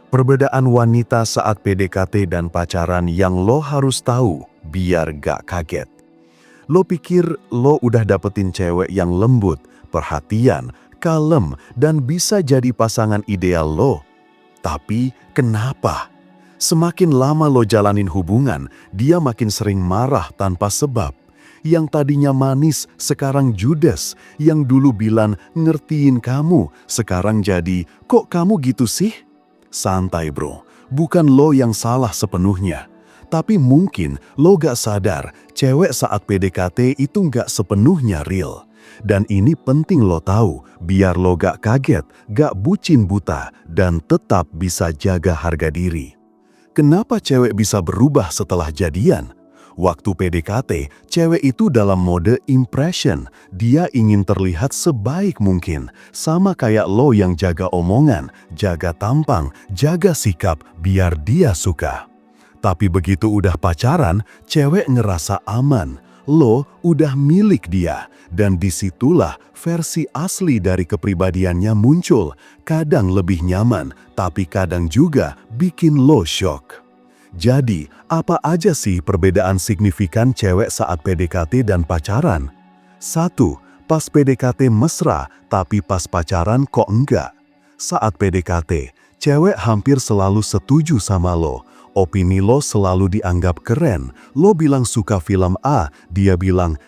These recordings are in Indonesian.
Perbedaan wanita saat PDKT dan pacaran yang lo harus tahu biar gak kaget. Lo pikir lo udah dapetin cewek yang lembut, perhatian, kalem, dan bisa jadi pasangan ideal lo. Tapi kenapa? Semakin lama lo jalanin hubungan, dia makin sering marah tanpa sebab. Yang tadinya manis, sekarang judes. Yang dulu bilang ngertiin kamu, sekarang jadi, kok kamu gitu sih? Santai bro, bukan lo yang salah sepenuhnya. Tapi mungkin lo gak sadar, cewek saat PDKT itu gak sepenuhnya real. Dan ini penting lo tahu, biar lo gak kaget, gak bucin buta, dan tetap bisa jaga harga diri. Kenapa cewek bisa berubah setelah jadian? Waktu PDKT, cewek itu dalam mode impression. Dia ingin terlihat sebaik mungkin. Sama kayak lo yang jaga omongan, jaga tampang, jaga sikap biar dia suka. Tapi begitu udah pacaran, cewek ngerasa aman. Lo udah milik dia. Dan disitulah versi asli dari kepribadiannya muncul. Kadang lebih nyaman, tapi kadang juga bikin lo shock. Jadi, apa aja sih perbedaan signifikan cewek saat PDKT dan pacaran? 1. Pas PDKT mesra, tapi pas pacaran kok enggak? Saat PDKT, cewek hampir selalu setuju sama lo. Opini lo selalu dianggap keren. Lo bilang suka film A, dia bilang,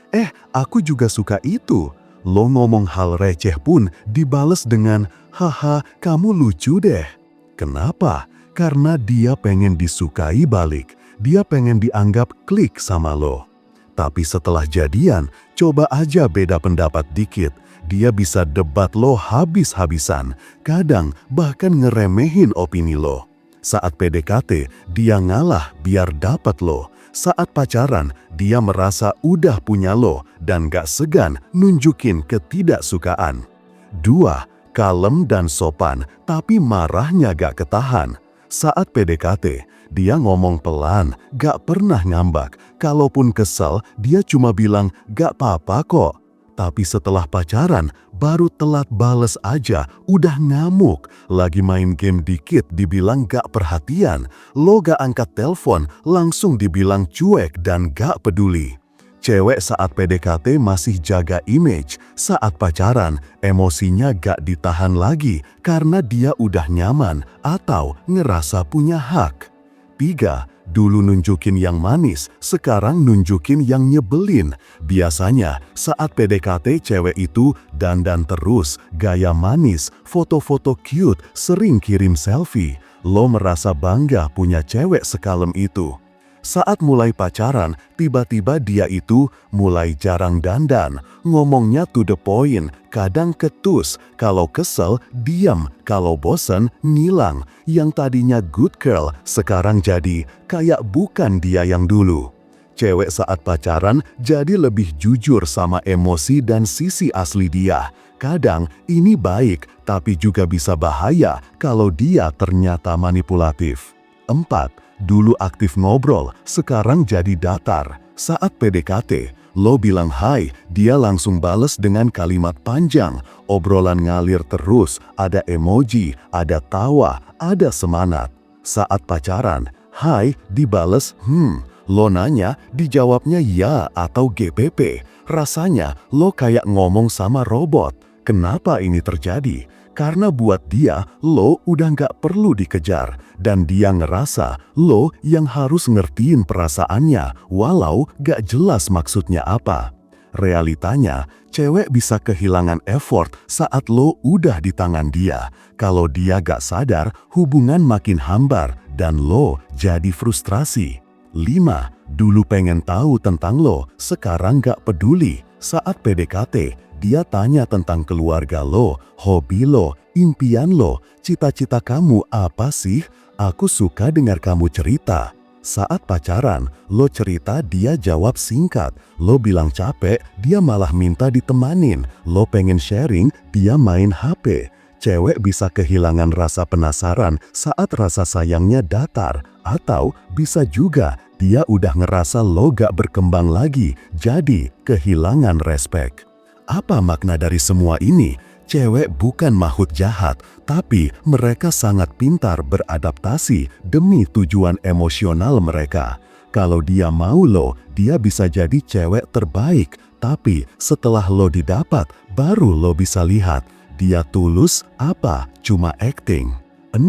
aku juga suka itu. Lo ngomong hal receh pun dibales dengan, haha, kamu lucu deh. Kenapa? Karena dia pengen disukai balik, dia pengen dianggap klik sama lo. Tapi setelah jadian, coba aja beda pendapat dikit, dia bisa debat lo habis-habisan, kadang bahkan ngeremehin opini lo. Saat PDKT, dia ngalah biar dapat lo. Saat pacaran, dia merasa udah punya lo dan gak segan nunjukin ketidaksukaan. 2. Kalem dan sopan, tapi marahnya gak ketahan. Saat PDKT, dia ngomong pelan, gak pernah ngambak. Kalaupun kesel, dia cuma bilang, gak apa-apa kok. Tapi setelah pacaran, baru telat bales aja, udah ngamuk. Lagi main game dikit, dibilang gak perhatian. Lo gak angkat telepon, langsung dibilang cuek dan gak peduli. Cewek saat PDKT masih jaga image, saat pacaran emosinya gak ditahan lagi karena dia udah nyaman atau ngerasa punya hak. 3. Dulu nunjukin yang manis, sekarang nunjukin yang nyebelin. Biasanya saat PDKT cewek itu dandan terus, gaya manis, foto-foto cute, sering kirim selfie. Lo merasa bangga punya cewek sekalem itu. Saat mulai pacaran, tiba-tiba dia itu mulai jarang dandan, ngomongnya to the point, kadang ketus, kalau kesel, diam, kalau bosen, ngilang. Yang tadinya good girl, sekarang jadi kayak bukan dia yang dulu. Cewek saat pacaran jadi lebih jujur sama emosi dan sisi asli dia. Kadang ini baik, tapi juga bisa bahaya kalau dia ternyata manipulatif. 4. Dulu aktif ngobrol, sekarang jadi datar. Saat PDKT, lo bilang hai, dia langsung bales dengan kalimat panjang. Obrolan ngalir terus, ada emoji, ada tawa, ada semangat. Saat pacaran, hai dibales lo nanya, dijawabnya ya atau GPP. Rasanya lo kayak ngomong sama robot. Kenapa ini terjadi? Karena buat dia, lo udah gak perlu dikejar. Dan dia ngerasa lo yang harus ngertiin perasaannya, walau gak jelas maksudnya apa. Realitanya, cewek bisa kehilangan effort saat lo udah di tangan dia. Kalau dia gak sadar, hubungan makin hambar dan lo jadi frustrasi. 5. Dulu pengen tahu tentang lo, sekarang gak peduli. Saat PDKT, dia tanya tentang keluarga lo, hobi lo, impian lo, cita-cita kamu apa sih? Aku suka dengar kamu cerita. Saat pacaran, lo cerita, dia jawab singkat. Lo bilang capek, dia malah minta ditemanin. Lo pengen sharing, dia main HP. Cewek bisa kehilangan rasa penasaran saat rasa sayangnya datar. Atau bisa juga dia udah ngerasa lo gak berkembang lagi, jadi kehilangan respek. Apa makna dari semua ini? Cewek bukan makhluk jahat, tapi mereka sangat pintar beradaptasi demi tujuan emosional mereka. Kalau dia mau lo, dia bisa jadi cewek terbaik. Tapi setelah lo didapat, baru lo bisa lihat dia tulus apa cuma acting. 6.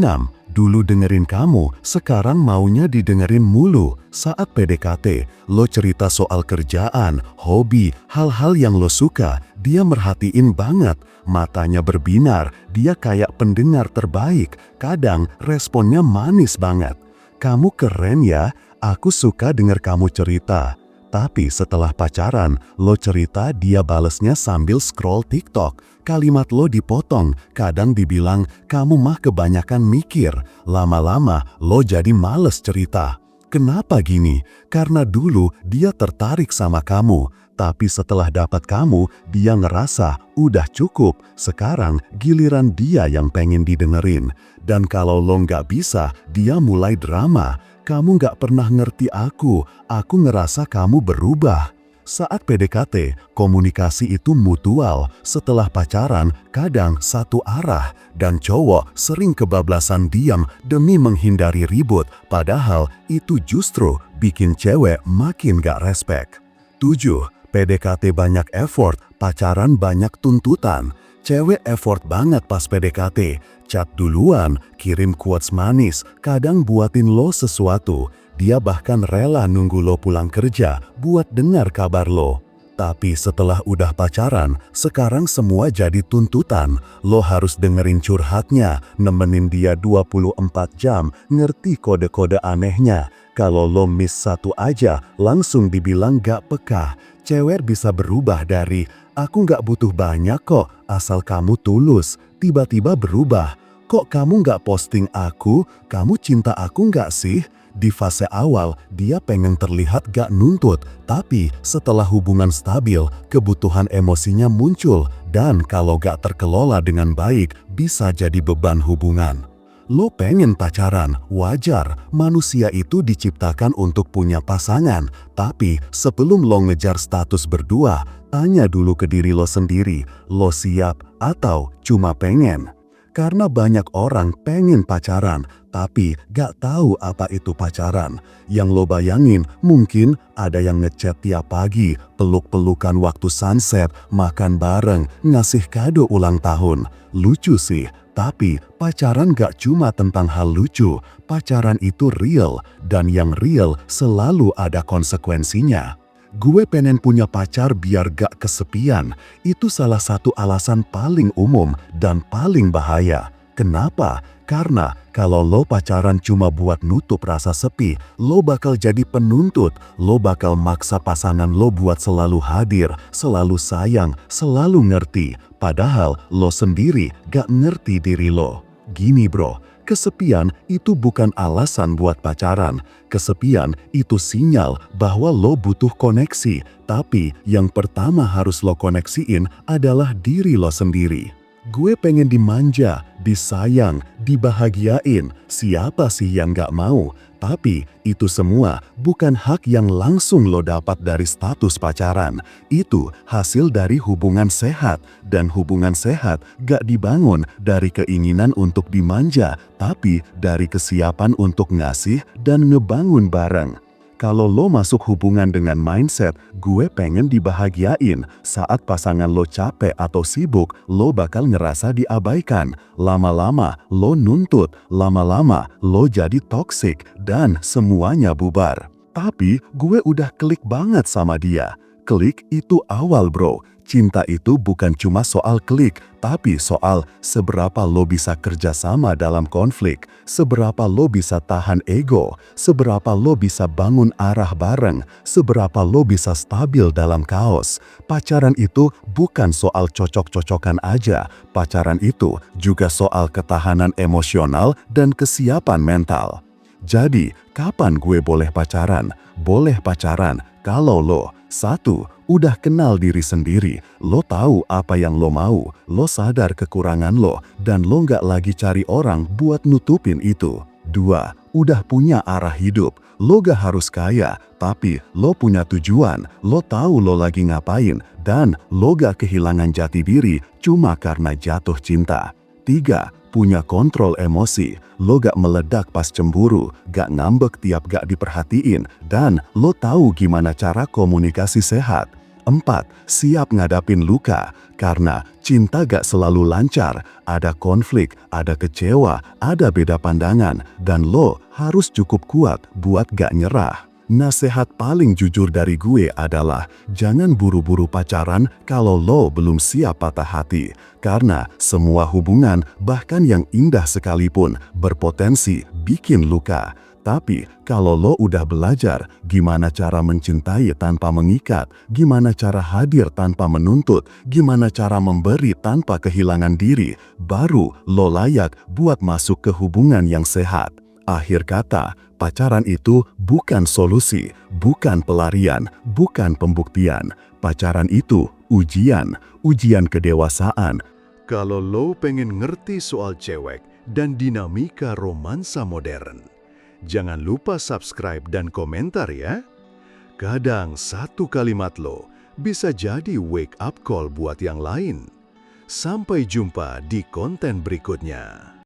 Dulu dengerin kamu, sekarang maunya didengerin mulu. Saat PDKT, lo cerita soal kerjaan, hobi, hal-hal yang lo suka. Dia merhatiin banget, matanya berbinar, dia kayak pendengar terbaik. Kadang responnya manis banget. Kamu keren ya, aku suka denger kamu cerita. Tapi setelah pacaran, lo cerita, dia balesnya sambil scroll TikTok. Kalimat lo dipotong, kadang dibilang, kamu mah kebanyakan mikir. Lama-lama, lo jadi males cerita. Kenapa gini? Karena dulu dia tertarik sama kamu. Tapi setelah dapat kamu, dia ngerasa udah cukup. Sekarang giliran dia yang pengen didengerin. Dan kalau lo nggak bisa, dia mulai drama. Kamu nggak pernah ngerti aku ngerasa kamu berubah. Saat PDKT, komunikasi itu mutual. Setelah pacaran, kadang satu arah. Dan cowok sering kebablasan diam demi menghindari ribut. Padahal itu justru bikin cewek makin gak respect. 7. PDKT banyak effort, pacaran banyak tuntutan. Cewek effort banget pas PDKT. Chat duluan, kirim quotes manis, kadang buatin lo sesuatu. Dia bahkan rela nunggu lo pulang kerja buat dengar kabar lo. Tapi setelah udah pacaran, sekarang semua jadi tuntutan. Lo harus dengerin curhatnya, nemenin dia 24 jam, ngerti kode-kode anehnya. Kalau lo miss satu aja, langsung dibilang gak peka. Cewek bisa berubah dari, aku gak butuh banyak kok, asal kamu tulus. Tiba-tiba berubah, kok kamu gak posting aku? Kamu cinta aku gak sih? Di fase awal, dia pengen terlihat gak nuntut, tapi setelah hubungan stabil, kebutuhan emosinya muncul, dan kalau gak terkelola dengan baik, bisa jadi beban hubungan. Lo pengen pacaran, wajar, manusia itu diciptakan untuk punya pasangan, tapi sebelum lo ngejar status berdua, tanya dulu ke diri lo sendiri, lo siap atau cuma pengen? Karena banyak orang pengen pacaran, tapi gak tahu apa itu pacaran. Yang lo bayangin, mungkin ada yang ngechat tiap pagi, peluk-pelukan waktu sunset, makan bareng, ngasih kado ulang tahun. Lucu sih, tapi pacaran gak cuma tentang hal lucu. Pacaran itu real, dan yang real selalu ada konsekuensinya. Gue pengen punya pacar biar gak kesepian. Itu salah satu alasan paling umum dan paling bahaya. Kenapa? Karena kalau lo pacaran cuma buat nutup rasa sepi, lo bakal jadi penuntut. Lo bakal maksa pasangan lo buat selalu hadir, selalu sayang, selalu ngerti. Padahal lo sendiri gak ngerti diri lo. Gini bro, kesepian itu bukan alasan buat pacaran. Kesepian itu sinyal bahwa lo butuh koneksi. Tapi yang pertama harus lo koneksiin adalah diri lo sendiri. Gue pengen dimanja, disayang, dibahagiain. Siapa sih yang gak mau? Tapi itu semua bukan hak yang langsung lo dapat dari status pacaran. Itu hasil dari hubungan sehat. Dan hubungan sehat gak dibangun dari keinginan untuk dimanja, tapi dari kesiapan untuk ngasih dan ngebangun bareng. Kalau lo masuk hubungan dengan mindset, gue pengen dibahagiain, saat pasangan lo capek atau sibuk, lo bakal ngerasa diabaikan. Lama-lama lo nuntut, lama-lama lo jadi toksik, dan semuanya bubar. Tapi gue udah klik banget sama dia. Klik itu awal bro. Cinta itu bukan cuma soal klik, tapi soal seberapa lo bisa kerjasama dalam konflik, seberapa lo bisa tahan ego, seberapa lo bisa bangun arah bareng, seberapa lo bisa stabil dalam kaos. Pacaran itu bukan soal cocok-cocokan aja, pacaran itu juga soal ketahanan emosional dan kesiapan mental. Jadi, kapan gue boleh pacaran? Boleh pacaran kalau lo 1. Udah kenal diri sendiri, lo tahu apa yang lo mau, lo sadar kekurangan lo, dan lo nggak lagi cari orang buat nutupin itu. 2. Udah punya arah hidup. Lo gak harus kaya, tapi lo punya tujuan, lo tahu lo lagi ngapain, dan lo gak kehilangan jati diri cuma karena jatuh cinta. 3. Punya kontrol emosi. Lo gak meledak pas cemburu, gak ngambek tiap gak diperhatiin, dan lo tahu gimana cara komunikasi sehat. 4. Siap ngadapin luka, karena cinta gak selalu lancar, ada konflik, ada kecewa, ada beda pandangan, dan lo harus cukup kuat buat gak nyerah. Nasihat paling jujur dari gue adalah jangan buru-buru pacaran kalau lo belum siap patah hati. Karena semua hubungan, bahkan yang indah sekalipun, berpotensi bikin luka. Tapi kalau lo udah belajar gimana cara mencintai tanpa mengikat, gimana cara hadir tanpa menuntut, gimana cara memberi tanpa kehilangan diri, baru lo layak buat masuk ke hubungan yang sehat. Akhir kata, pacaran itu bukan solusi, bukan pelarian, bukan pembuktian. Pacaran itu ujian, ujian kedewasaan. Kalau lo pengen ngerti soal cewek dan dinamika romansa modern, jangan lupa subscribe dan komentar ya. Kadang satu kalimat lo bisa jadi wake up call buat yang lain. Sampai jumpa di konten berikutnya.